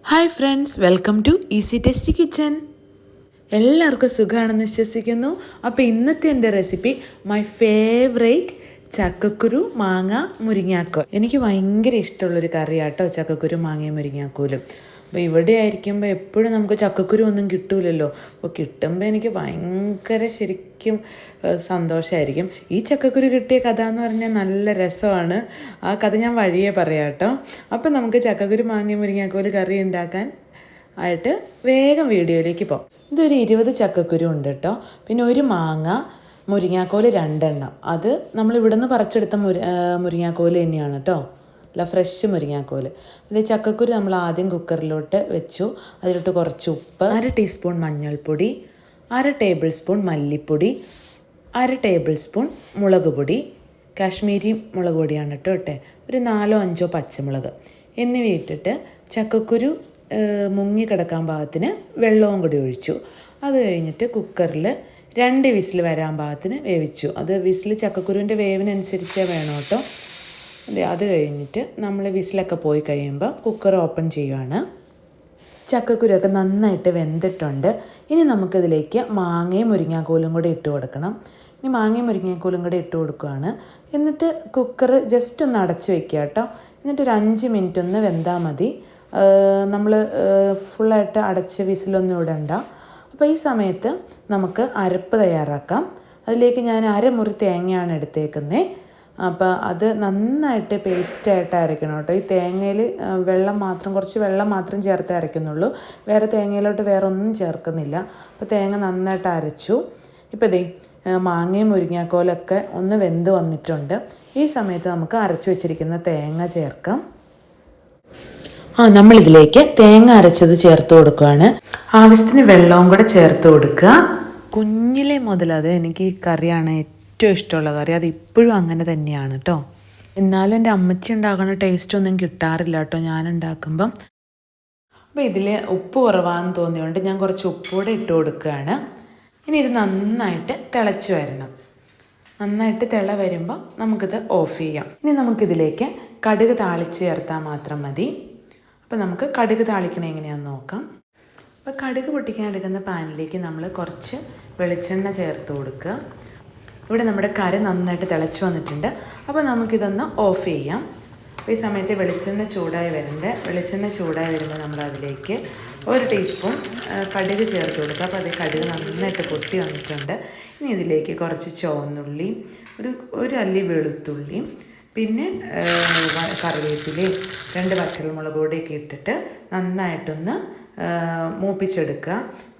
Hi friends, welcome to easy tasty kitchen. എല്ലാവർക്കും സുഖമാണെന്ന് വിശ്വസിക്കുന്നു. അപ്പോൾ ഇന്നത്തെ എൻ്റെ റെസിപ്പി മൈ ഫേവറേറ്റ് ചക്കക്കുരു മാങ്ങ മുരിങ്ങാക്കോൽ. എനിക്ക് ഭയങ്കര ഇഷ്ടമുള്ളൊരു കറിയാട്ടോ ചക്കക്കുരു മാങ്ങയും മുരിങ്ങാക്കോലും. അപ്പോൾ ഇവിടെ ആയിരിക്കുമ്പോൾ എപ്പോഴും നമുക്ക് ചക്കക്കുരു ഒന്നും കിട്ടൂലല്ലോ. അപ്പോൾ കിട്ടുമ്പോൾ എനിക്ക് ഭയങ്കര ശരിക്കും സന്തോഷമായിരിക്കും. ഈ ചക്കക്കുരു കിട്ടിയ കഥ എന്ന് പറഞ്ഞാൽ നല്ല രസമാണ്. ആ കഥ ഞാൻ വഴിയേ പറയാം കേട്ടോ. അപ്പോൾ നമുക്ക് ചക്കക്കുരു മാങ്ങയും മുരിങ്ങാക്കോൽ കറി ഉണ്ടാക്കാൻ ആയിട്ട് വേഗം വീഡിയോയിലേക്ക് പോകാം. ഇതൊരു 20 ചക്കക്കുരു ഉണ്ട് കേട്ടോ. പിന്നെ ഒരു മാങ്ങ, മുരിങ്ങാക്കോൽ 2 എണ്ണം. അത് നമ്മൾ ഇവിടെ നിന്ന് പറിച്ചെടുത്ത മുരിങ്ങാക്കോൽ തന്നെയാണ് കേട്ടോ, അല്ല ഫ്രഷ് മുരിങ്ങാക്കോൽ. ഇത് ചക്കക്കുരു നമ്മൾ ആദ്യം കുക്കറിലോട്ട് വെച്ചു. അതിലോട്ട് കുറച്ച് ഉപ്പ്, 1 ടീസ്പൂൺ മഞ്ഞൾപ്പൊടി, 1 ടേബിൾ സ്പൂൺ മല്ലിപ്പൊടി, 1 ടേബിൾ സ്പൂൺ മുളക് പൊടി, കാശ്മീരി മുളക് പൊടിയാണ് കേട്ടോ ഇട്ടെ, ഒരു 4-5 പച്ചമുളക് എന്നിവ ഇട്ടിട്ട് ചക്കക്കുരു മുങ്ങിക്കിടക്കാൻ പാകത്തിന് വെള്ളവും കൂടി ഒഴിച്ചു. അത് കഴിഞ്ഞിട്ട് കുക്കറിൽ 2 വിസിൽ വരാൻ പാകത്തിന് വേവിച്ചു. അത് വിസിൽ ചക്കക്കുരുവിൻ്റെ വേവിനനുസരിച്ച് വേണം കേട്ടോ. അത് കഴിഞ്ഞിട്ട് നമ്മൾ വിസിലൊക്കെ പോയി കഴിയുമ്പോൾ കുക്കർ ഓപ്പൺ ചെയ്യുകയാണ്. ചക്കക്കുരുവൊക്കെ നന്നായിട്ട് വെന്തിട്ടുണ്ട്. ഇനി നമുക്കിതിലേക്ക് മാങ്ങയും മുരിങ്ങാക്കോലും കൂടി ഇട്ട് കൊടുക്കണം. ഇനി മാങ്ങയും മുരിങ്ങാക്കോലും കൂടി ഇട്ട് കൊടുക്കുകയാണ്. എന്നിട്ട് കുക്കർ ജസ്റ്റ് ഒന്ന് അടച്ച് വെക്കുക കേട്ടോ. എന്നിട്ടൊരു 5 മിനിറ്റ് ഒന്ന് വെന്താൽ മതി. നമ്മൾ ഫുള്ളായിട്ട് അടച്ച് വിസിലൊന്നും ഇടണ്ട. അപ്പോൾ ഈ സമയത്ത് നമുക്ക് അരപ്പ് തയ്യാറാക്കാം. അതിലേക്ക് ഞാൻ 1 മുറി തേങ്ങയാണ് എടുത്തേക്കുന്നത്. അപ്പോൾ അത് നന്നായിട്ട് പേസ്റ്റായിട്ട് അരയ്ക്കണം കേട്ടോ. ഈ തേങ്ങയിൽ കുറച്ച് വെള്ളം മാത്രം ചേർത്ത് അരയ്ക്കുന്നുള്ളൂ. വേറെ തേങ്ങയിലോട്ട് വേറെ ഒന്നും ചേർക്കുന്നില്ല. അപ്പോൾ തേങ്ങ നന്നായിട്ട് അരച്ചു. ഇപ്പോൾ ദേ മാങ്ങയും മുരിങ്ങാക്കോലൊക്കെ ഒന്ന് വെന്ത് വന്നിട്ടുണ്ട്. ഈ സമയത്ത് നമുക്ക് അരച്ചു വെച്ചിരിക്കുന്ന തേങ്ങ ചേർക്കാം. നമ്മളിതിലേക്ക് തേങ്ങ അരച്ചത് ചേർത്ത് കൊടുക്കുകയാണ്. ആവശ്യത്തിന് വെള്ളവും കൂടെ ചേർത്ത് കൊടുക്കുക. കുഞ്ഞിലെ മുതൽ അത് എനിക്ക് ഈ കറിയാണ് ഏറ്റവും ഇഷ്ടമുള്ള കറി. അത് ഇപ്പോഴും അങ്ങനെ തന്നെയാണ് കേട്ടോ. എന്നാലും എൻ്റെ അമ്മച്ചി ഉണ്ടാക്കുന്ന ടേസ്റ്റ് ഒന്നും കിട്ടാറില്ല കേട്ടോ ഞാൻ ഉണ്ടാക്കുമ്പം. അപ്പോൾ ഇതിൽ ഉപ്പ് കുറവാണെന്ന് തോന്നിയുകൊണ്ട് ഞാൻ കുറച്ച് ഉപ്പുകൂടെ ഇട്ട് കൊടുക്കുകയാണ്. ഇനി ഇത് നന്നായിട്ട് തിളച്ച് വരണം. നന്നായിട്ട് തിള വരുമ്പോൾ നമുക്കിത് ഓഫ് ചെയ്യാം. ഇനി നമുക്കിതിലേക്ക് കടുക് താളിച്ച് ചേർത്താൽ മാത്രം മതി. അപ്പോൾ നമുക്ക് കടുക് താളിക്കണ എങ്ങനെയാണെന്ന് നോക്കാം. അപ്പോൾ കടുക് പൊട്ടിക്കാൻ എടുക്കുന്ന പാനിലേക്ക് നമ്മൾ കുറച്ച് വെളിച്ചെണ്ണ ചേർത്ത് കൊടുക്കുക. ഇവിടെ നമ്മുടെ കറി നന്നായിട്ട് തിളച്ച് വന്നിട്ടുണ്ട്. അപ്പോൾ നമുക്കിതൊന്ന് ഓഫ് ചെയ്യാം. അപ്പോൾ ഈ സമയത്ത് വെളിച്ചെണ്ണ ചൂടായി വരുമ്പോൾ നമ്മൾ അതിലേക്ക് 1 ടീസ്പൂൺ കടുക് ചേർത്ത് കൊടുക്കുക. അപ്പോൾ അത് കടുക് നന്നായിട്ട് പൊട്ടി വന്നിട്ടുണ്ട്. ഇനി ഇതിലേക്ക് കുറച്ച് ചുവന്നുള്ളിയും ഒരു അല്ലി വെളുത്തുള്ളിയും പിന്നെ കറിവേപ്പിലയും 2 വറ്റൽമുളക് പൊടിയൊക്കെ ഇട്ടിട്ട് നന്നായിട്ടൊന്ന് മൂപ്പിച്ചെടുക്കുക.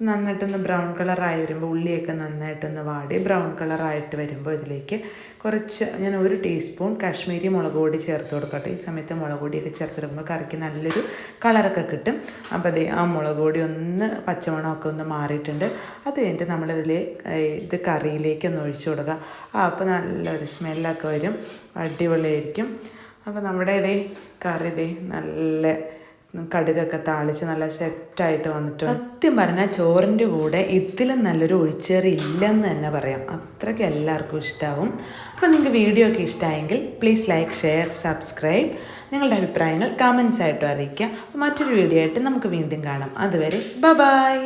നന്നായിട്ടൊന്ന് ബ്രൗൺ കളറായി വരുമ്പോൾ ഉള്ളിയൊക്കെ നന്നായിട്ടൊന്ന് വാടി ബ്രൗൺ കളറായിട്ട് വരുമ്പോൾ ഇതിലേക്ക് ഞാൻ 1 ടീസ്പൂൺ കാശ്മീരി മുളക് പൊടി ചേർത്ത് കൊടുക്കട്ടെ. ഈ സമയത്ത് മുളക് പൊടിയൊക്കെ ചേർത്തെടുക്കുമ്പോൾ കറിക്ക് നല്ലൊരു കളറൊക്കെ കിട്ടും. അപ്പോൾ അതേ ആ മുളക് പൊടി ഒന്ന് പച്ചമണമൊക്കെ ഒന്ന് മാറിയിട്ടുണ്ട്. അത് കഴിഞ്ഞിട്ട് ഇത് കറിയിലേക്ക് ഒന്ന് ഒഴിച്ചു കൊടുക്കുക. അപ്പോൾ നല്ലൊരു സ്മെല്ലൊക്കെ വരും, അടിപൊളിയായിരിക്കും. അപ്പോൾ നമ്മുടെ കറി നല്ല കടുകൊക്കെ താളിച്ച് നല്ല സെറ്റായിട്ട് വന്നിട്ടുണ്ട്. സത്യം പറഞ്ഞാൽ ചോറിൻ്റെ കൂടെ ഇതിലും നല്ലൊരു ഒഴിച്ചേറി ഇല്ലെന്ന് തന്നെ പറയാം. അത്രയ്ക്ക് എല്ലാവർക്കും ഇഷ്ടമാവും. അപ്പോൾ നിങ്ങൾക്ക് വീഡിയോ ഒക്കെ ഇഷ്ടമായെങ്കിൽ പ്ലീസ് ലൈക്ക്, ഷെയർ, സബ്സ്ക്രൈബ്. നിങ്ങളുടെ അഭിപ്രായങ്ങൾ കമൻസ് ആയിട്ടും അറിയിക്കുക. മറ്റൊരു വീഡിയോ ആയിട്ട് നമുക്ക് വീണ്ടും കാണാം. അതുവരെ ബൈ.